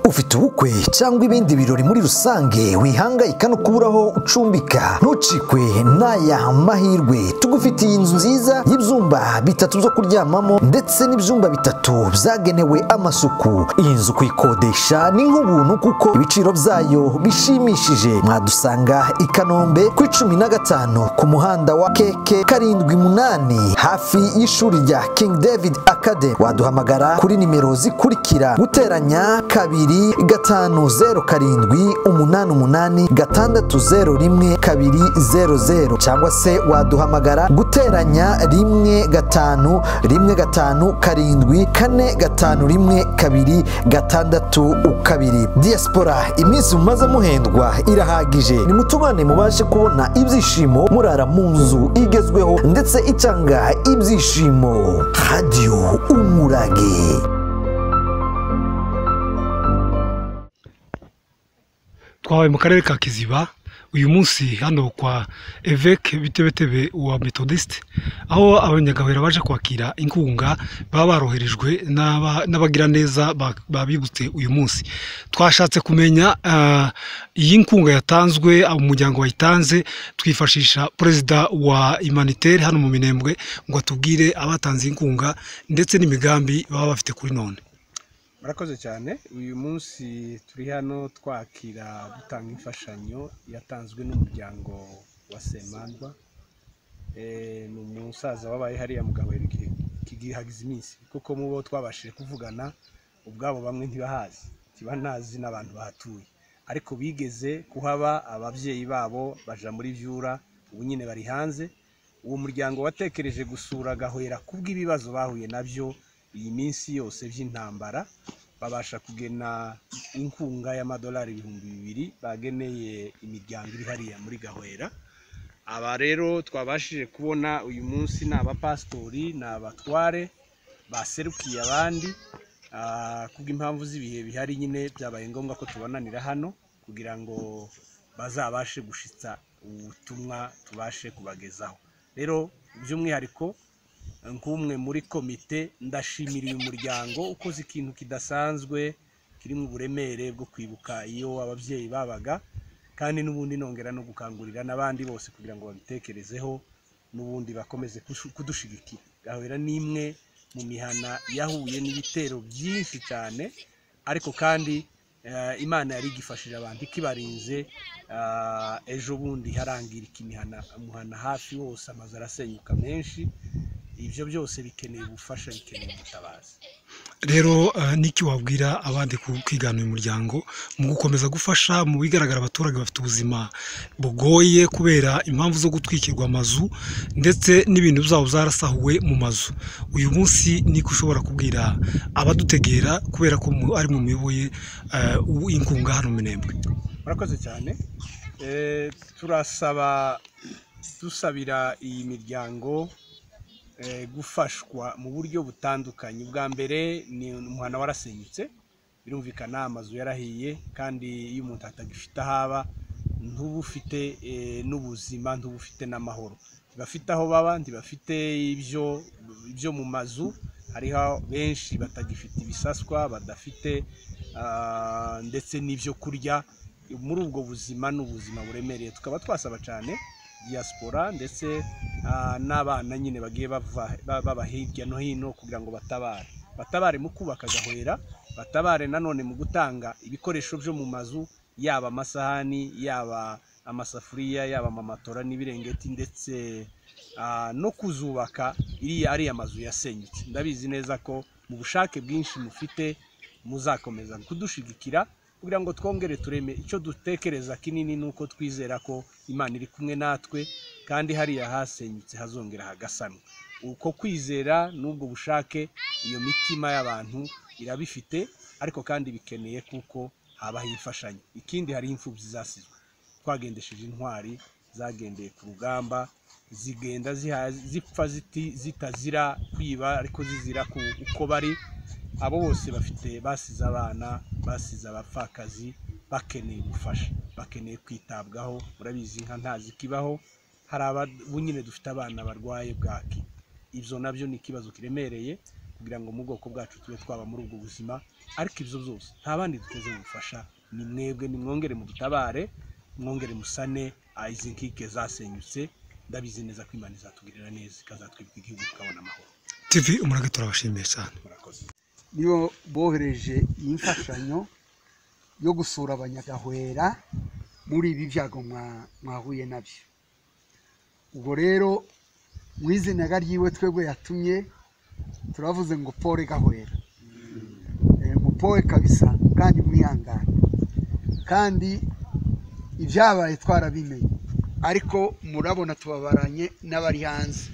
ufite ubukwe cyangwa ibindi birori muri rusange wihangayika no kuburaho ucumbika ntucikwe n'aya mahirwe tugufitiye inzu nziza y'ibyumba bitatu byo kuryamamo ndetse n'ibyumba bitatu byagenewe amasuku. iyi nzu kuyikodesha ni nk'ubuntu kuko ibiciro byayo bishimishije. mwadusanga i Kanombe ku 15 ku muhanda wa keke 78 hafi y'ishuri rya King David Academy. waduhamagara kuri nimero zikurikira: guteranya 2-0-7-8-8-601-200 cyangwa se waduhamagara guteranya 1-5-7-4-5-1-2-2. Diaspora, iminsi mumaze muhendwa irahagije. nimutugane mubashe kubona ibyishimo murara mu nzu igezweho ndetse icanga ibyishimo. Radio Umurage. Twabaye mu karere ka Kiziba uyu munsi hano kwa Evêque Bitebetebe wa Methodiste, aho abanyagahera baje kwakira inkunga baba baroherejwe n'abagira neza babibutse uyu munsi. Twashatse kumenya iyi nkunga yatanzwe, umuryango wayitanze. Twifashisha perezida wa Humanitaire hano mu Minembwe ngo atubwire abatanze inkunga ndetse n'imigambi baba bafite kuri none. Murakoze cyane. uyu munsi turi hano twakira dutanga imfashanyo yatanzwe n'umuryango wa Semandwa. ni umusaza wabaye hariya mu Gahwera kigihagize iminsi, kuko mubo twabashije kuvugana ubwabo bamwe ntibahazi, kibanazi n'abantu bahatuye, ariko bigeze kuhaba. ababyeyi babo baja muri vyura, ubu nyine bari hanze. uwo muryango watekereje gusura Gahwera kubw'ibibazo bahuye nabyo iyi minsi yose by'intambara, babasha kugena inkunga y'amadolari 2,000 bageneye imiryango iri hariya muri Gahwera. aba rero twabashije kubona uyu munsi n'abapastori n'abatware baserukiye abandi, kubw'impamvu z'ibihe bihari nyine byabaye ngombwa ko tubonanira hano kugira ngo bazabashe gushitsa ubutumwa tubashe kubagezaho. rero by'umwihariko nk'umwe muri komite ndashimira uyu muryango ukoze ikintu kidasanzwe kirimo uburemere bwo kwibuka iyo ababyeyi babaga, kandi n'ubundi nongera no gukangurira n'abandi bose kugira ngo babitekerezeho n'ubundi bakomeze kudushigikira. Gahwera ni imwe mu mihana yahuye n'ibitero byinshi cyane, ariko kandi Imana yari igifashije abantu ikibarinze. ejo bundi harangirika umuhana hafi wose, amazu arasenyuka menshi. ibyo byose bikeneye ubufasha, bikeneye ubutabazi. Rero niki wabwira abandi kwigana uyu muryango mu gukomeza gufasha mu bigaragara abaturage bafite ubuzima bugoye kubera impamvu zo gutwikirwa amazu ndetse n'ibintu byabo byarasahuwe mu mazu? uyu munsi niko ushobora kubwira abadutegera kubera ko ari mu miyoboye inkunga hano Minembwe? Murakoze cyane. dusabira iyi miryango gufashwa mu buryo butandukanye. Ubwa mbere ni umuhana warasenyutse, birumvikana amazu yarahiye, kandi iyo umuntu atagifite ahaba ntubufite n'ubuzima, ntubufite n'amahoro. Bafite aho baba, ntibafite ibyo mu mazu. hariho benshi batagifite ibisaswa, badafite ndetse n'ibyo kurya. muri ubwo buzima n'ubuzima buremereye, tukaba twasaba cyane diaspora ndetse n'abana nyine bagiye baba hirya no hino kugira ngo batabare mu kubaka Gahwera, batabare nanone mu gutanga ibikoresho byo mu mazu, yaba amasahani, yaba amasafuriya, yaba amatora n'ibirengeti, ndetse no kuzubaka ariya mazu yasenyutse. ndabizi neza ko mu bushake bwinshi mufite muzakomeza kudushigikira kugira ngo twongere tureme icyo dutekereza kinini, nuko twizera ko Imana iri kumwe natwe, kandi hariya hasenyutse hazongera hagasanwa. uko kwizera n'ubwo bushake iyo mitima y'abantu irabifite, ariko kandi bikeneye kuko haba hifashanya. ikindi hari imfubyi zasizwe, twagendesheje intwari zagendeye ku rugamba, zigenda zipfa zitazira kwiba, ariko zizira uko bari. abo bose basize abana, basize abapfakazi, bakeneye ubufasha, bakeneye kwitabwaho. murabizi nka ntazi kibaho, hari bunyine dufite abana barwaye bwaki. ibyo nabyo ni ikibazo kiremereye, kugira ngo mu bwoko bwacu tube twaba muri ubwo buzima. Ariko ibyo byose nta bandi duteze gufasha, ni mwebwe, nimwongere mu dutabare, mwongere musane izi nkike zasenyutse. Ndabizi neza ko Imana izatugirira neza, ikazatwibwa igihugu tukabona amahoro. TV Umurage turabashimiye cyane. Niyo bohereje iyi mfashanyo yo gusura abanyagahwera muri ibi byago mwahuye nabyo. Ubwo rero mu izina ryiwe twebwe yatumye turavuze ngo pole Gahwera, mupoe kabisa kandi mwihangane, kandi ibyabaye twarabimenye, ariko murabona tubabaranye n'abari hanze.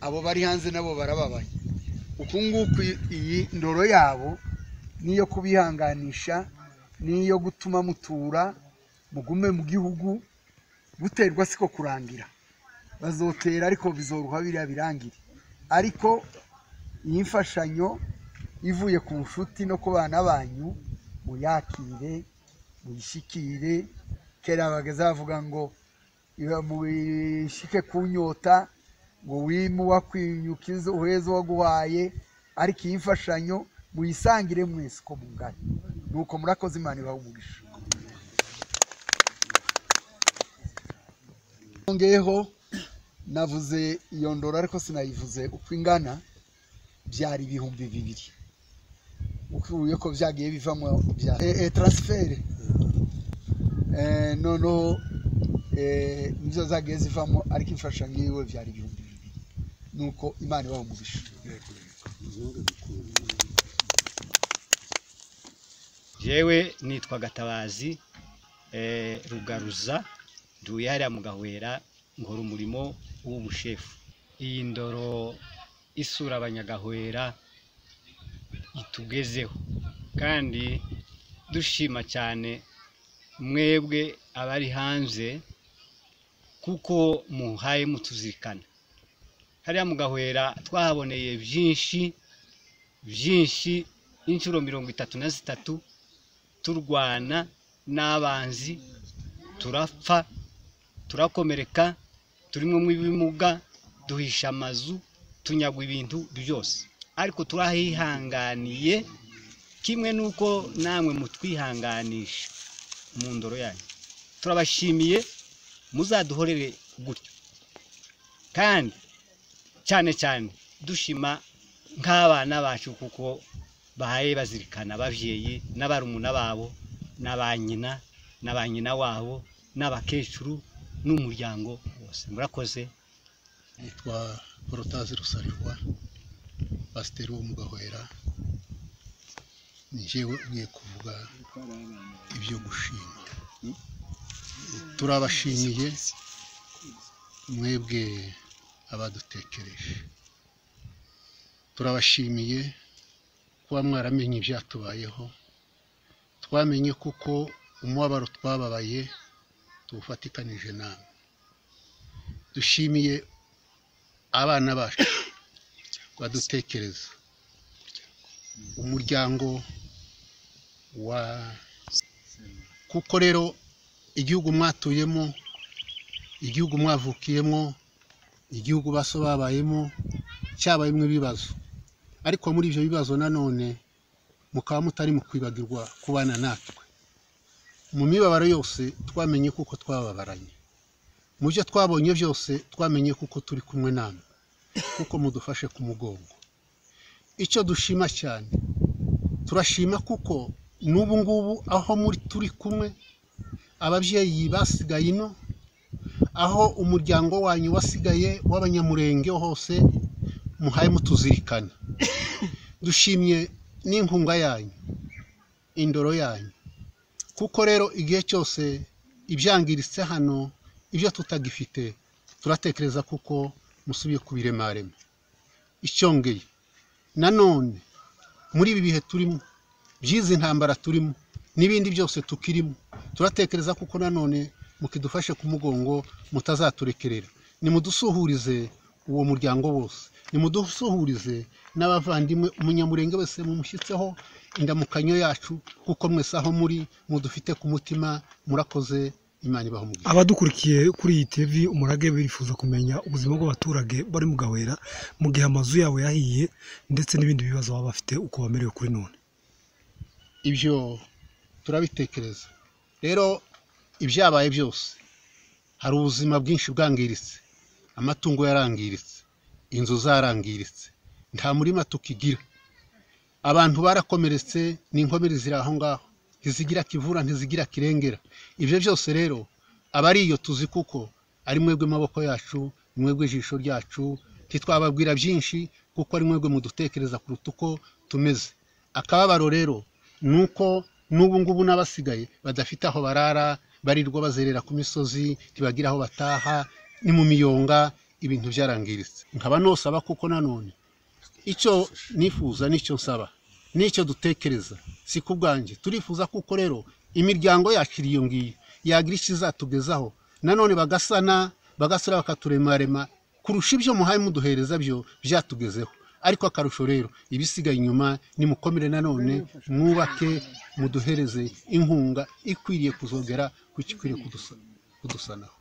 Abo bari hanze nabo barababaye. Uku nguku iyi ndoro yabo niyo kubihanganisha, niyo gutuma mutura mugume mu gihugu. Guterwa siko kurangira, bazotera ariko bizoruha biriya birangire. Ariko iyi mfashanyo ivuye ku nshuti no ku bana banyu, muyakire muyishikire. Kera bageze bavuga ngo muyishike kunyota, ngo wimu wakwinyukiza uhezo waguhaye. Ariko iyi mfashanyo muyisangire mwese ko mungana. Nuko murakoze, Imana ibahumugisha. Ngeho navuze iyo ndoro ariko sinayivuze uko ingana, byari 2,000. Ukuye ko byagiye bivamo bya transfert no nizo zagiye zivamo, ariko imfashanyo yiwe byari 2,000. Nuko Imana ibahumugisha. Jewe nitwa Gatabazi Rugaruza, nduye hariya mu Gahwera, nkora umurimo w'ubushefu. Iyi ndoro isura abanyagahwera itugezeho, kandi dushima cyane mwebwe abari hanze kuko muhaye mutuzirikana. Hariya mu Gahwera twahaboneye byinshi inshuro 33 turwana n'abanzi, turapfa turakomereka, turimo mwibimuga, duhisha amazu, tunyagwa ibintu byose, ariko turahihanganiye kimwe nuko namwe mutwihanganisha mu ndoro yanyu. Turabashimiye, muzaduhorere gutyo, kandi cyane dushima nk'abana bacu kuko bahaye bazirikana abavyeyi n'abarumuna babo n'abanyina n'abanyina wabo n'abakecuru n'umuryango wose. Murakoze. Nitwa Porotazi Rusarirwa, pasiteri wo mu Gahwera. Nijewe ugiye kuvuga ibyo gushima. Turabashimiye mwebwe abadutekereje, turabashimiye kuba mwaramenye ibyatubayeho. Twamenye kuko umubabaro twababaye tuwufatikanije namwe. Dushimiye abana bacu badutekereza, umuryango wa kuko rero igihugu mwatuyemo, igihugu mwavukiyemo, igihugu baso babayemo cyabayemo ibibazo, ariko muri ibyo bibazo nanone mukaba mutari mu kwibagirwa kubana natwe. Mu mibabaro yose twamenye kuko twababaranye, mu byo twabonye byose twamenye kuko turi kumwe namwe, kuko mudufashe ku mugongo. Icyo dushima cyane, turashima kuko n'ubu ngubu aho muri turi kumwe, ababyeyi basigaye ino, aho umuryango wanyu wasigaye w'abanyamurenge hose muhaye mutuzirikana. Dushimye n'inkunga yanyu, indoro yanyu, kuko rero igihe cyose ibyangiritse hano, ibyo tutagifite, turatekereza kuko musubiye kubiremarema. Icyongeye nanone muri ibi bihe turimo, byizi ntambara turimo n'ibindi byose tukirimo, turatekereza kuko nanone mukidufashe ku mugongo, mutazaturekerera. Nimudusuhurize uwo muryango wose, nimudusuhurize n'abavandimwe, umunyamurenge wese mumushyitseho indamukanyo yacu, kuko mwese aho muri mudufite ku mutima. Murakoze, Imana ibaho umugisha. Abadukurikiye kuri iyi TV Umurage bifuza kumenya ubuzima bw'abaturage bari mu Gahwera mu gihe amazu yabo yahiye ndetse n'ibindi bibazo baba bafite uko bamerewe kuri none. Ibyo turabitekereza rero, ibyabaye byose hari ubuzima bwinshi bwangiritse, amatungo yarangiritse, inzu zarangiritse, nta murima tukigira, abantu barakomeretse, n'inkomere ziri aho ngaho, ntizigira kivura, ntizigira kirengera. Ibyo byose rero aba ari iyo tuzi kuko ari mwebwe maboko yacu, mwebwe jisho ryacu, ntitwababwira byinshi kuko ari mwebwe mudutekereza kuruta uko tumeze. Akababaro rero nuko n'ubu ngubu n'abasigaye badafite aho barara, barirwa bazerera ku misozi, ntibagira aho bataha, ni mu miyonga, ibintu byarangiritse. Nkaba nosaba kuko nanone icyo nifuza n'icyo nsaba n'icyo dutekereza si ku bwanjye, turifuza kuko rero imiryango yacu iyo ngiyo yagira icyo izatugezaho, nanone bagasana bagasura bakaturemarema kurusha ibyo muhaye muduhereza byo byatugezeho. Ariko akarusho rero ibisigaye inyuma nimukomere, nanone mwubake, muduhereze inkunga ikwiriye kuzogera ku kikwiriye kudusanaho.